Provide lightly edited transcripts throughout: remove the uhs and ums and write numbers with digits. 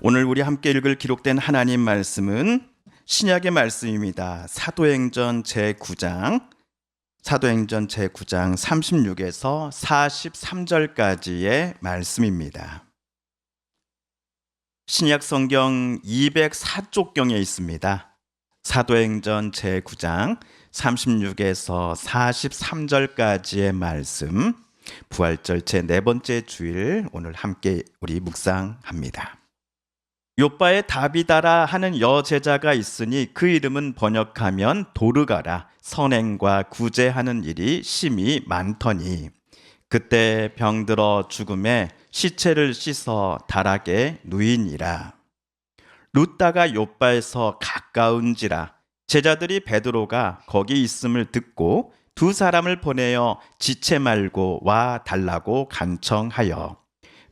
오늘 우리 함께 읽을 기록된 하나님 말씀은 신약의 말씀입니다. 사도행전 제9장 36에서 43절까지의 말씀입니다. 신약 성경 204쪽경에 있습니다. 사도행전 제9장 36에서 43절까지의 말씀, 부활절 제4번째 주일 오늘 함께 우리 묵상합니다. 요빠에 다비다라 하는 여제자가 있으니 그 이름은 번역하면 도르가라. 선행과 구제하는 일이 심히 많더니 그때 병들어 죽음에 시체를 씻어 다락에 누이니라. 룻다가 요빠에서 가까운지라 제자들이 베드로가 거기 있음을 듣고 두 사람을 보내어 지체 말고 와 달라고 간청하여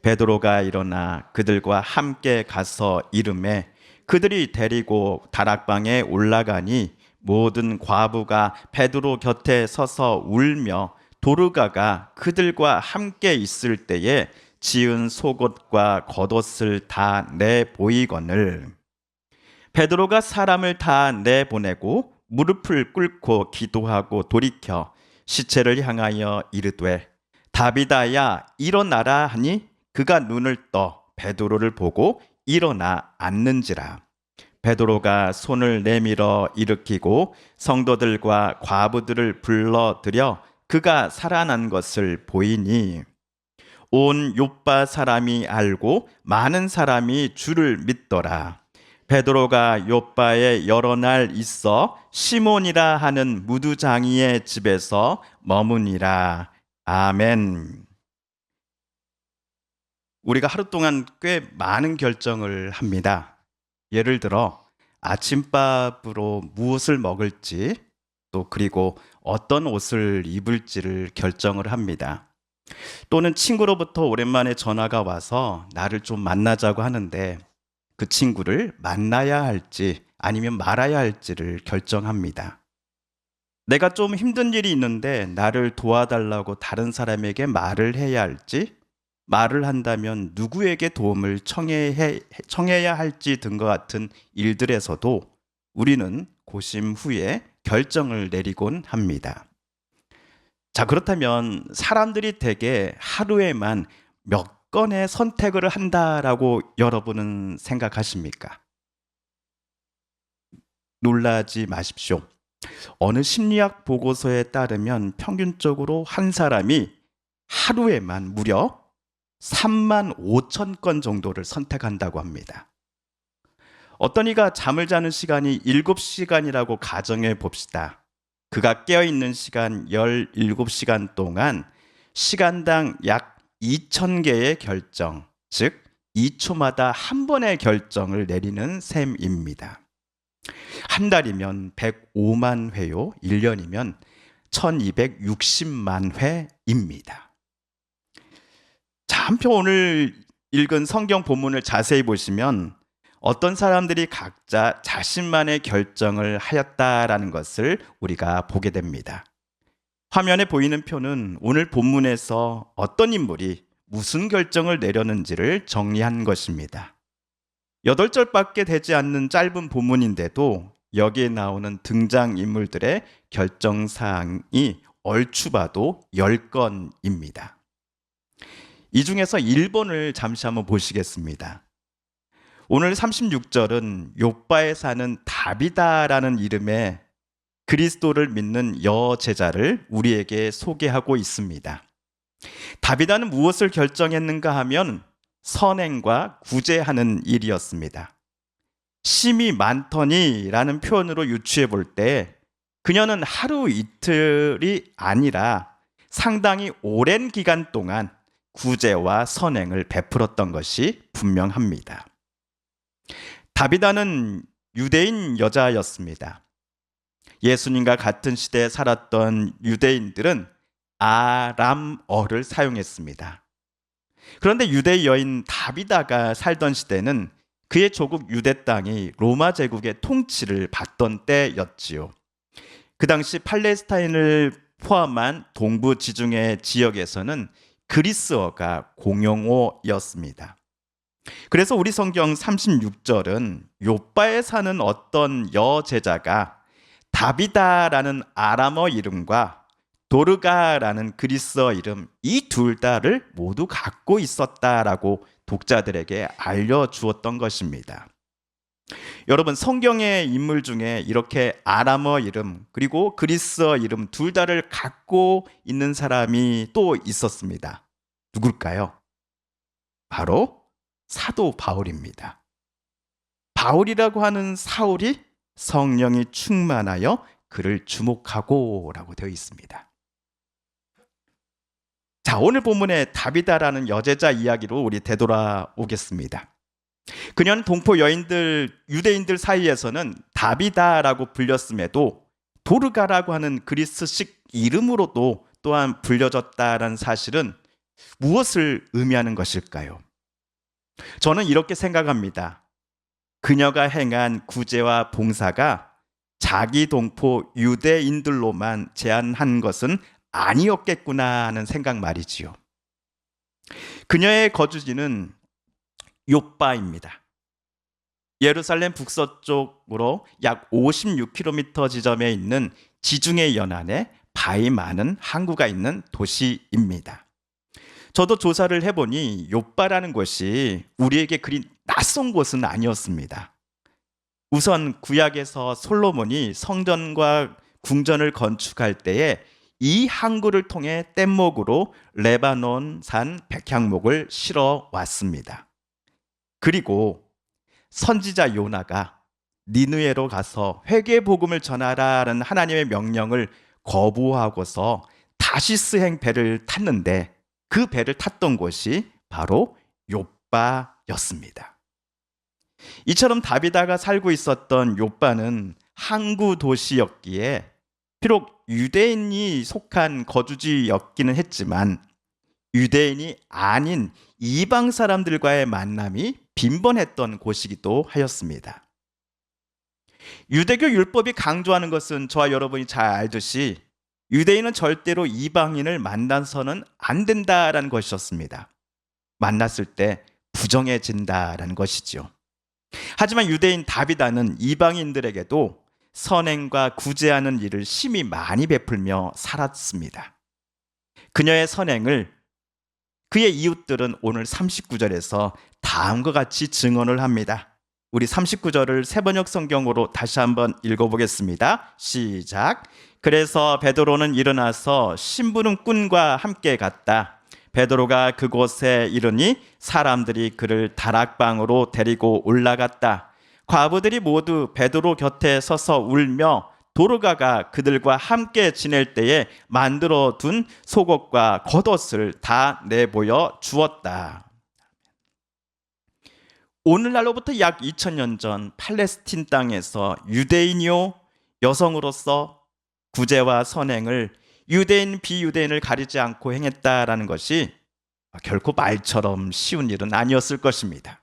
베드로가 일어나 그들과 함께 가서 이르매 그들이 데리고 다락방에 올라가니 모든 과부가 베드로 곁에 서서 울며 도르가가 그들과 함께 있을 때에 지은 속옷과 겉옷을 다 내보이거늘 베드로가 사람을 다 내보내고 무릎을 꿇고 기도하고 돌이켜 시체를 향하여 이르되 다비다야 일어나라 하니 그가 눈을 떠 베드로를 보고 일어나 앉는지라. 베드로가 손을 내밀어 일으키고 성도들과 과부들을 불러들여 그가 살아난 것을 보이니 온 요빠 사람이 알고 많은 사람이 주를 믿더라. 베드로가 요빠에 여러 날 있어 시몬이라 하는 무두장이의 집에서 머무니라. 아멘. 우리가 하루 동안 꽤 많은 결정을 합니다. 예를 들어 아침밥으로 무엇을 먹을지, 또 그리고 어떤 옷을 입을지를 결정을 합니다. 또는 친구로부터 오랜만에 전화가 와서 나를 좀 만나자고 하는데 그 친구를 만나야 할지 아니면 말아야 할지를 결정합니다. 내가 좀 힘든 일이 있는데 나를 도와달라고 다른 사람에게 말을 해야 할지, 말을 한다면 누구에게 도움을 청해야 할지 등과 같은 일들에서도 우리는 고심 후에 결정을 내리곤 합니다. 자, 그렇다면 사람들이 대개 하루에만 몇 건의 선택을 한다라고 여러분은 생각하십니까? 놀라지 마십시오. 어느 심리학 보고서에 따르면 평균적으로 한 사람이 하루에만 무려 3만 5천 건 정도를 선택한다고 합니다. 어떤 이가 잠을 자는 시간이 7시간이라고 가정해 봅시다. 그가 깨어있는 시간 17시간 동안 시간당 약 2,000개의 결정, 즉 2초마다 한 번의 결정을 내리는 셈입니다. 한 달이면 105만 회요, 1년이면 1260만 회입니다. 자, 한편 오늘 읽은 성경 본문을 자세히 보시면 어떤 사람들이 각자 자신만의 결정을 하였다라는 것을 우리가 보게 됩니다. 화면에 보이는 표는 오늘 본문에서 어떤 인물이 무슨 결정을 내렸는지를 정리한 것입니다. 8절밖에 되지 않는 짧은 본문인데도 여기에 나오는 등장인물들의 결정사항이 얼추 봐도 10건입니다. 이 중에서 1번을 잠시 한번 보시겠습니다. 오늘 36절은 요빠에 사는 다비다라는 이름의 그리스도를 믿는 여제자를 우리에게 소개하고 있습니다. 다비다는 무엇을 결정했는가 하면 선행과 구제하는 일이었습니다. 심히 많더니 라는 표현으로 유추해 볼 때 그녀는 하루 이틀이 아니라 상당히 오랜 기간 동안 구제와 선행을 베풀었던 것이 분명합니다. 다비다는 유대인 여자였습니다. 예수님과 같은 시대에 살았던 유대인들은 아람어를 사용했습니다. 그런데 유대 여인 다비다가 살던 시대는 그의 조국 유대 땅이 로마 제국의 통치를 받던 때였지요. 그 당시 팔레스타인을 포함한 동부 지중해 지역에서는 그리스어가 공용어였습니다. 그래서 우리 성경 36절은 욥바에 사는 어떤 여제자가 다비다라는 아람어 이름과 도르가라는 그리스어 이름 이 둘 다를 모두 갖고 있었다라고 독자들에게 알려주었던 것입니다. 여러분, 성경의 인물 중에 이렇게 아람어 이름 그리고 그리스어 이름 둘 다를 갖고 있는 사람이 또 있었습니다. 누굴까요? 바로 사도 바울입니다. 바울이라고 하는 사울이 성령이 충만하여 그를 주목하고 라고 되어 있습니다. 자, 오늘 본문의 다비다라는 여제자 이야기로 우리 되돌아오겠습니다. 그녀는 동포 여인들, 유대인들 사이에서는 다비다라고 불렸음에도 도르가라고 하는 그리스식 이름으로도 또한 불려졌다라는 사실은 무엇을 의미하는 것일까요? 저는 이렇게 생각합니다. 그녀가 행한 구제와 봉사가 자기 동포 유대인들로만 제한한 것은 아니었겠구나 하는 생각 말이지요. 그녀의 거주지는 욥바입니다. 예루살렘 북서쪽으로 약 56km 지점에 있는 지중해 연안에 바위 많은 항구가 있는 도시입니다. 저도 조사를 해보니 욥바라는 곳이 우리에게 그리 낯선 곳은 아니었습니다. 우선 구약에서 솔로몬이 성전과 궁전을 건축할 때에 이 항구를 통해 뗏목으로 레바논산 백향목을 실어 왔습니다. 그리고 선지자 요나가 니느웨로 가서 회개 복음을 전하라는 하나님의 명령을 거부하고서 다시스행 배를 탔는데 그 배를 탔던 곳이 바로 욥바였습니다. 이처럼 다비다가 살고 있었던 욥바는 항구 도시였기에 비록 유대인이 속한 거주지였기는 했지만 유대인이 아닌 이방 사람들과의 만남이 빈번했던 곳이기도 하였습니다. 유대교 율법이 강조하는 것은 저와 여러분이 잘 알듯이 유대인은 절대로 이방인을 만나서는 안 된다라는 것이었습니다. 만났을 때 부정해진다라는 것이죠. 하지만 유대인 다비다는 이방인들에게도 선행과 구제하는 일을 심히 많이 베풀며 살았습니다. 그녀의 선행을 그의 이웃들은 오늘 39절에서 다음과 같이 증언을 합니다. 우리 39절을 새번역 성경으로 다시 한번 읽어보겠습니다. 시작. 그래서 베드로는 일어나서 심부름꾼과 함께 갔다. 베드로가 그곳에 이르니 사람들이 그를 다락방으로 데리고 올라갔다. 과부들이 모두 베드로 곁에 서서 울며 도르가가 그들과 함께 지낼 때에 만들어 둔 속옷과 겉옷을 다 내보여 주었다. 오늘날로부터 약 2000년 전 팔레스틴 땅에서 유대인이요 여성으로서 구제와 선행을 유대인 비유대인을 가리지 않고 행했다라는 것이 결코 말처럼 쉬운 일은 아니었을 것입니다.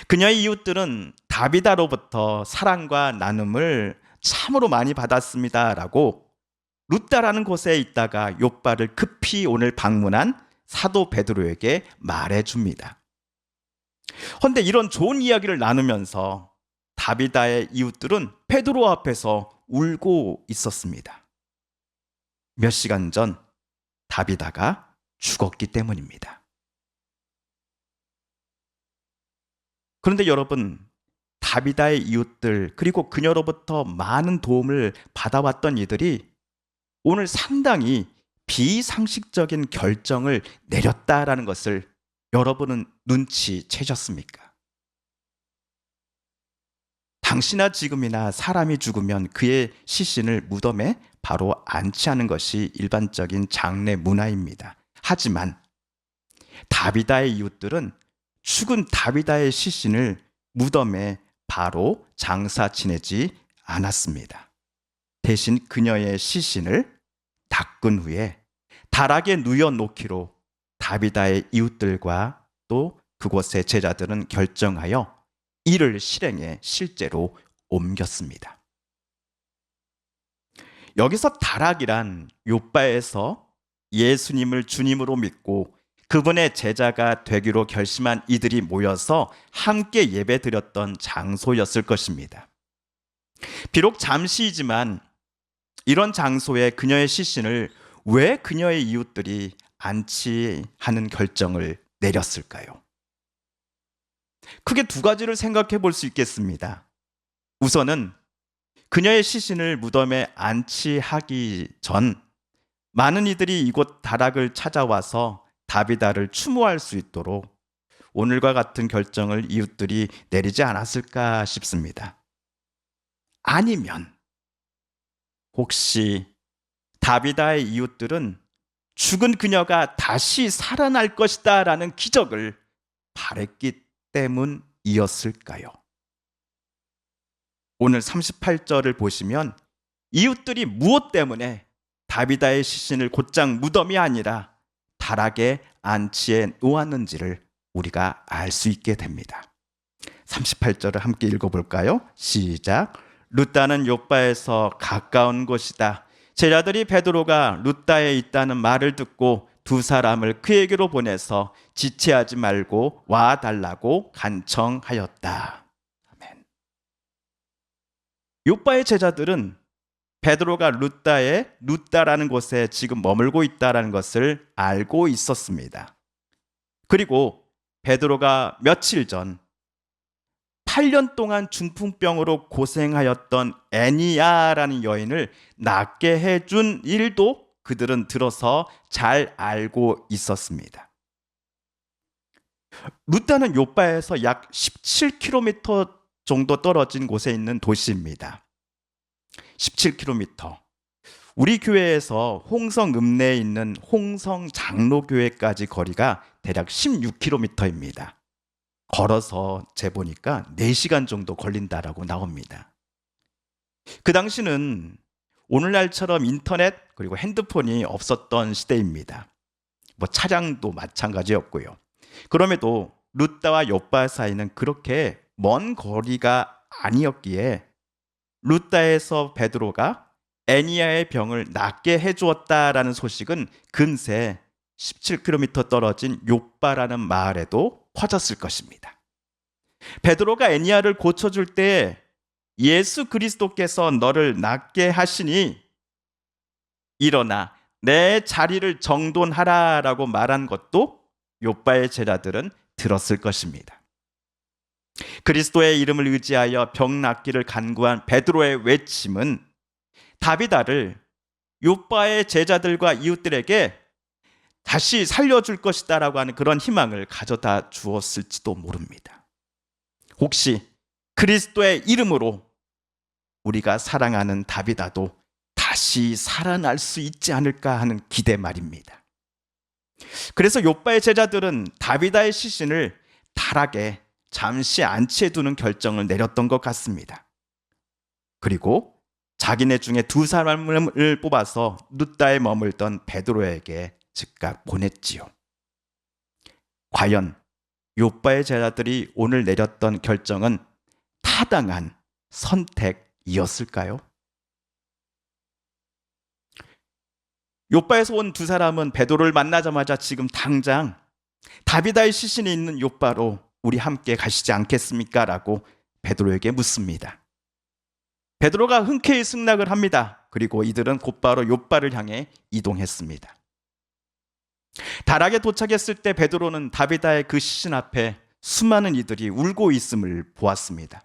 그녀의 이웃들은 다비다로부터 사랑과 나눔을 참으로 많이 받았습니다라고 루다라는 곳에 있다가 욥바를 급히 오늘 방문한 사도 베드로에게 말해줍니다. 그런데 이런 좋은 이야기를 나누면서 다비다의 이웃들은 베드로 앞에서 울고 있었습니다. 몇 시간 전 다비다가 죽었기 때문입니다. 그런데 여러분, 다비다의 이웃들 그리고 그녀로부터 많은 도움을 받아왔던 이들이 오늘 상당히 비상식적인 결정을 내렸다라는 것을 여러분은 눈치채셨습니까? 당시나 지금이나 사람이 죽으면 그의 시신을 무덤에 바로 안치하는 것이 일반적인 장례 문화입니다. 하지만 다비다의 이웃들은 죽은 다비다의 시신을 무덤에 바로 장사 지내지 않았습니다. 대신 그녀의 시신을 닦은 후에 다락에 누여 놓기로 다비다의 이웃들과 또 그곳의 제자들은 결정하여 이를 실행에 실제로 옮겼습니다. 여기서 다락이란 욥바에서 예수님을 주님으로 믿고 그분의 제자가 되기로 결심한 이들이 모여서 함께 예배드렸던 장소였을 것입니다. 비록 잠시이지만 이런 장소에 그녀의 시신을 왜 그녀의 이웃들이 안치하는 결정을 내렸을까요? 크게 두 가지를 생각해 볼 수 있겠습니다. 우선은 그녀의 시신을 무덤에 안치하기 전 많은 이들이 이곳 다락을 찾아와서 다비다를 추모할 수 있도록 오늘과 같은 결정을 이웃들이 내리지 않았을까 싶습니다. 아니면 혹시 다비다의 이웃들은 죽은 그녀가 다시 살아날 것이다 라는 기적을 바랬기 때문이었을까요? 오늘 38절을 보시면 이웃들이 무엇 때문에 다비다의 시신을 곧장 무덤이 아니라 다락에 안치해 놓았는지를 우리가 알 수 있게 됩니다. 38절을 함께 읽어볼까요? 시작. 룻다는 욥바에서 가까운 곳이다. 제자들이 베드로가 룻다에 있다는 말을 듣고 두 사람을 그에게로 보내서 지체하지 말고 와달라고 간청하였다. 아멘. 욥바의 제자들은 베드로가 룻다라는 곳에 지금 머물고 있다는 것을 알고 있었습니다. 그리고 베드로가 며칠 전 8년 동안 중풍병으로 고생하였던 애니야라는 여인을 낫게 해준 일도 그들은 들어서 잘 알고 있었습니다. 룻다는 욥바에서 약 17km 정도 떨어진 곳에 있는 도시입니다. 17km. 우리 교회에서 홍성 읍내에 있는 홍성 장로교회까지 거리가 대략 16km입니다. 걸어서 재보니까 4시간 정도 걸린다라고 나옵니다. 그 당시는 오늘날처럼 인터넷 그리고 핸드폰이 없었던 시대입니다. 차량도 마찬가지였고요. 그럼에도 룻다와 욥바 사이는 그렇게 먼 거리가 아니었기에 룻다에서 베드로가 애니야의 병을 낫게 해주었다라는 소식은 금세 17km 떨어진 욥바라는 마을에도 퍼졌을 것입니다. 베드로가 애니야를 고쳐줄 때 예수 그리스도께서 너를 낫게 하시니 일어나 내 자리를 정돈하라라고 말한 것도 욥바의 제자들은 들었을 것입니다. 그리스도의 이름을 의지하여 병 낫기를 간구한 베드로의 외침은 다비다를 욥바의 제자들과 이웃들에게 다시 살려줄 것이다라고 하는 그런 희망을 가져다 주었을지도 모릅니다. 혹시 그리스도의 이름으로 우리가 사랑하는 다비다도 다시 살아날 수 있지 않을까 하는 기대 말입니다. 그래서 욥바의 제자들은 다비다의 시신을 다락에 잠시 안치해 두는 결정을 내렸던 것 같습니다. 그리고 자기네 중에 두 사람을 뽑아서 룻다에 머물던 베드로에게 즉각 보냈지요. 과연 욥바의 제자들이 오늘 내렸던 결정은 타당한 선택이었을까요? 욥바에서 온 두 사람은 베드로를 만나자마자 지금 당장 다비다의 시신이 있는 욥바로 우리 함께 가시지 않겠습니까? 라고 베드로에게 묻습니다. 베드로가 흔쾌히 승낙을 합니다. 그리고 이들은 곧바로 욥바를 향해 이동했습니다. 다락에 도착했을 때 베드로는 다비다의 그 시신 앞에 수많은 이들이 울고 있음을 보았습니다.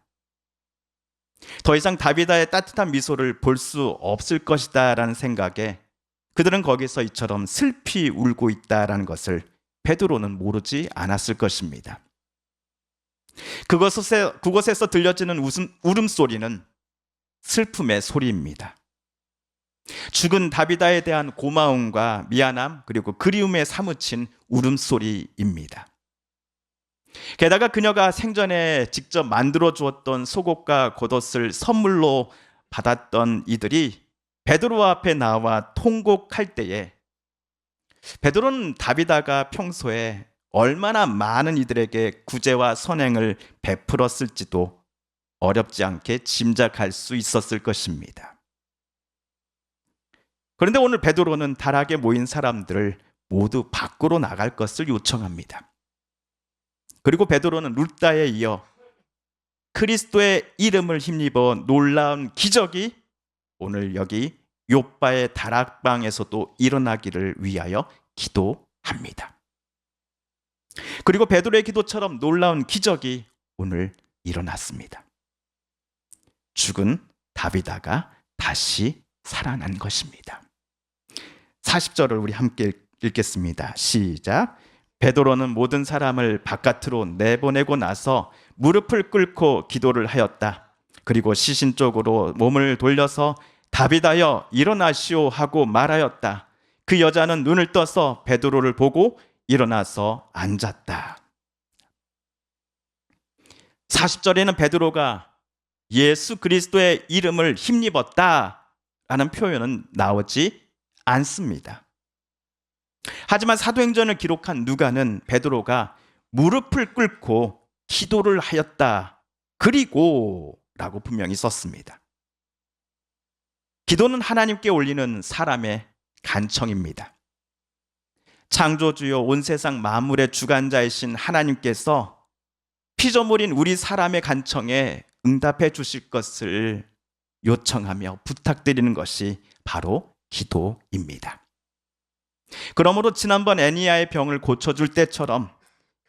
더 이상 다비다의 따뜻한 미소를 볼 수 없을 것이다 라는 생각에 그들은 거기서 이처럼 슬피 울고 있다라는 것을 베드로는 모르지 않았을 것입니다. 그곳에서 들려지는 울음소리는 슬픔의 소리입니다. 죽은 다비다에 대한 고마움과 미안함 그리고 그리움에 사무친 울음소리입니다. 게다가 그녀가 생전에 직접 만들어 주었던 속옷과 겉옷을 선물로 받았던 이들이 베드로 앞에 나와 통곡할 때에 베드로는 다비다가 평소에 얼마나 많은 이들에게 구제와 선행을 베풀었을지도 어렵지 않게 짐작할 수 있었을 것입니다. 그런데 오늘 베드로는 다락에 모인 사람들을 모두 밖으로 나갈 것을 요청합니다. 그리고 베드로는 룻다에 이어 그리스도의 이름을 힘입어 놀라운 기적이 오늘 여기 욥바의 다락방에서도 일어나기를 위하여 기도합니다. 그리고 베드로의 기도처럼 놀라운 기적이 오늘 일어났습니다. 죽은 다비다가 다시 살아난 것입니다. 40절을 우리 함께 읽겠습니다. 시작. 베드로는 모든 사람을 바깥으로 내보내고 나서 무릎을 꿇고 기도를 하였다. 그리고 시신 쪽으로 몸을 돌려서 다비다여 일어나시오 하고 말하였다. 그 여자는 눈을 떠서 베드로를 보고 일어나서 앉았다. 40절에는 베드로가 예수 그리스도의 이름을 힘입었다라는 표현은 나오지 않습니다. 하지만 사도행전을 기록한 누가는 베드로가 무릎을 꿇고 기도를 하였다. 그리고 라고 분명히 썼습니다. 기도는 하나님께 올리는 사람의 간청입니다. 창조주요 온 세상 만물의 주관자이신 하나님께서 피조물인 우리 사람의 간청에 응답해 주실 것을 요청하며 부탁드리는 것이 바로 기도입니다. 그러므로 지난번 애니야의 병을 고쳐줄 때처럼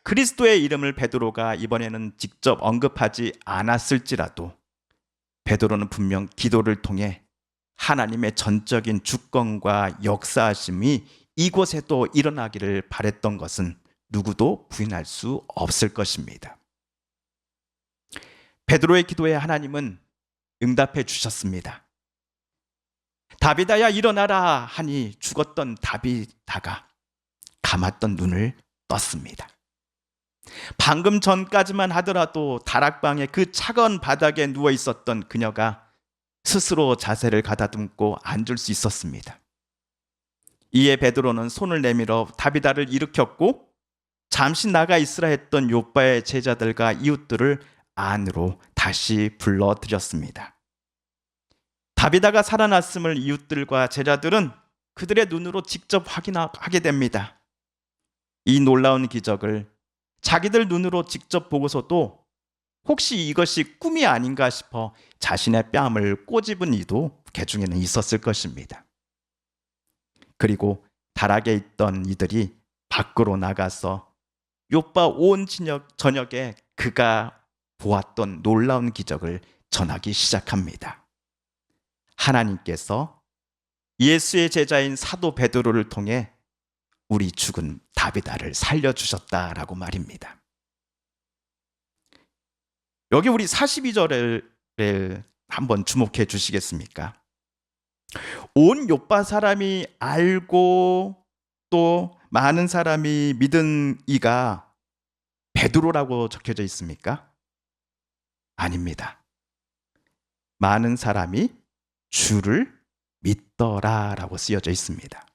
그리스도의 이름을 베드로가 이번에는 직접 언급하지 않았을지라도 베드로는 분명 기도를 통해 하나님의 전적인 주권과 역사하심이 이곳에도 일어나기를 바랬던 것은 누구도 부인할 수 없을 것입니다. 베드로의 기도에 하나님은 응답해 주셨습니다. 다비다야 일어나라 하니 죽었던 다비다가 감았던 눈을 떴습니다. 방금 전까지만 하더라도 다락방의 그 차가운 바닥에 누워 있었던 그녀가 스스로 자세를 가다듬고 앉을 수 있었습니다. 이에 베드로는 손을 내밀어 다비다를 일으켰고 잠시 나가 있으라 했던 욥바의 제자들과 이웃들을 안으로 다시 불러들였습니다. 다비다가 살아났음을 이웃들과 제자들은 그들의 눈으로 직접 확인하게 됩니다. 이 놀라운 기적을 자기들 눈으로 직접 보고서도 혹시 이것이 꿈이 아닌가 싶어 자신의 뺨을 꼬집은 이도 개중에는 있었을 것입니다. 그리고 다락에 있던 이들이 밖으로 나가서 욥바 온 저녁에 그가 보았던 놀라운 기적을 전하기 시작합니다. 하나님께서 예수의 제자인 사도 베드로를 통해 우리 죽은 다비다를 살려주셨다라고 말입니다. 여기 우리 42절을 한번 주목해 주시겠습니까? 온 욥바 사람이 알고 또 많은 사람이 믿은 이가 베드로라고 적혀져 있습니까? 아닙니다. 많은 사람이 주를 믿더라라고 쓰여져 있습니다.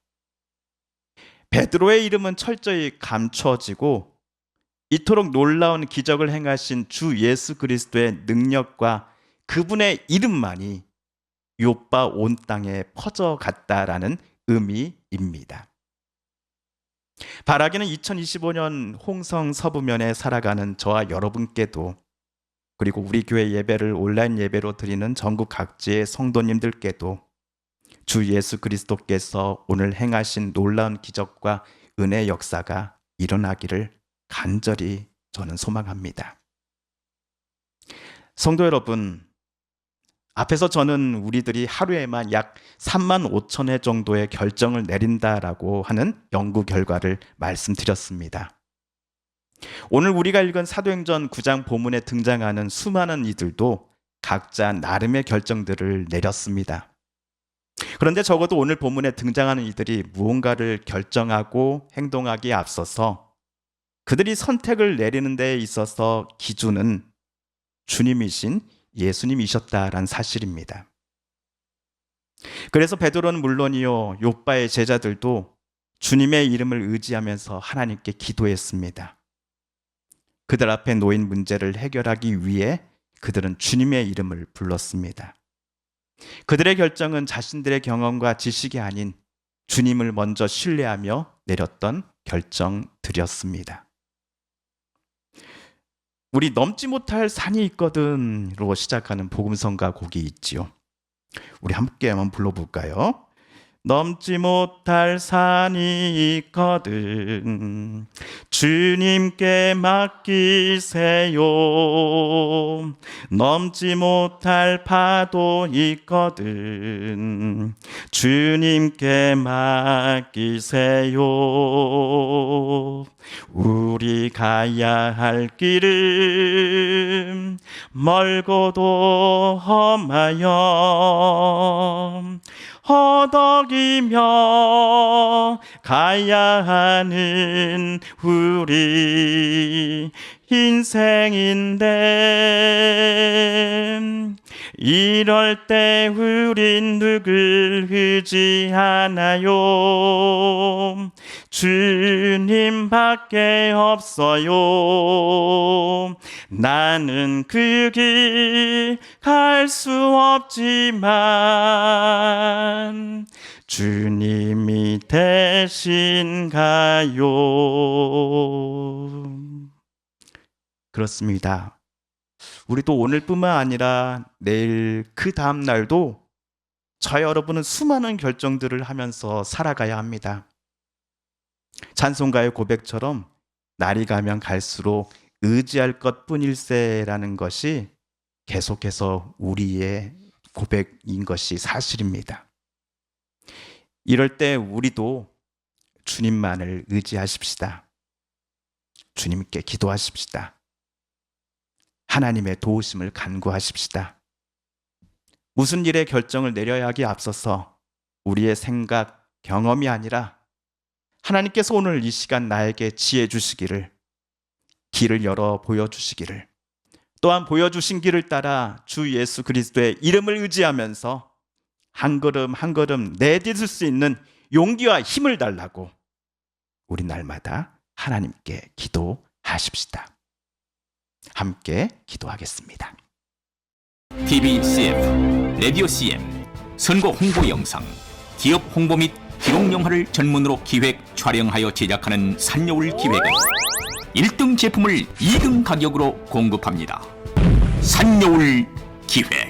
베드로의 이름은 철저히 감춰지고 이토록 놀라운 기적을 행하신 주 예수 그리스도의 능력과 그분의 이름만이 욥바 온 땅에 퍼져갔다라는 의미입니다. 바라기는 2025년 홍성 서부면에 살아가는 저와 여러분께도 그리고 우리 교회 예배를 온라인 예배로 드리는 전국 각지의 성도님들께도 주 예수 그리스도께서 오늘 행하신 놀라운 기적과 은혜 역사가 일어나기를 간절히 저는 소망합니다. 성도 여러분, 앞에서 저는 우리들이 하루에만 약 3만 5천 회 정도의 결정을 내린다라고 하는 연구 결과를 말씀드렸습니다. 오늘 우리가 읽은 사도행전 9장 본문에 등장하는 수많은 이들도 각자 나름의 결정들을 내렸습니다. 그런데 적어도 오늘 본문에 등장하는 이들이 무언가를 결정하고 행동하기에 앞서서 그들이 선택을 내리는 데 있어서 기준은 주님이신 예수님이셨다라는 사실입니다. 그래서 베드로는 물론이요, 욥바의 제자들도 주님의 이름을 의지하면서 하나님께 기도했습니다. 그들 앞에 놓인 문제를 해결하기 위해 그들은 주님의 이름을 불렀습니다. 그들의 결정은 자신들의 경험과 지식이 아닌 주님을 먼저 신뢰하며 내렸던 결정들이었습니다. 우리 넘지 못할 산이 있거든으로 시작하는 복음성가 곡이 있지요. 우리 함께 한번 불러볼까요? 넘지 못할 산이 있거든 주님께 맡기세요. 넘지 못할 파도 있거든 주님께 맡기세요. 우리 가야 할 길은 멀고도 험하여 허덕이며 가야 하는 우리 인생인데 이럴 때 우린 누굴 의지하나요? 주님밖에 없어요. 나는 그 길 갈 수 없지만 주님이 대신 가요. 그렇습니다. 우리도 오늘뿐만 아니라 내일 그 다음 날도 저 여러분은 수많은 결정들을 하면서 살아가야 합니다. 찬송가의 고백처럼 날이 가면 갈수록 의지할 것뿐일세라는 것이 계속해서 우리의 고백인 것이 사실입니다. 이럴 때 우리도 주님만을 의지하십시다. 주님께 기도하십시다. 하나님의 도우심을 간구하십시다. 무슨 일에 결정을 내려야 하기에 앞서서 우리의 생각, 경험이 아니라 하나님께서 오늘 이 시간 나에게 지혜 주시기를, 길을 열어 보여주시기를, 또한 보여주신 길을 따라 주 예수 그리스도의 이름을 의지하면서 한 걸음 한 걸음 내딛을 수 있는 용기와 힘을 달라고 우리 날마다 하나님께 기도하십시다. 함께 기도하겠습니다. TV CF, 라디오 CM, 선거 홍보 영상, 기업 홍보 및 기록 영화를 전문으로 기획, 촬영하여 제작하는 산여울 기획은 1등 제품을 2등 가격으로 공급합니다. 산여울 기획.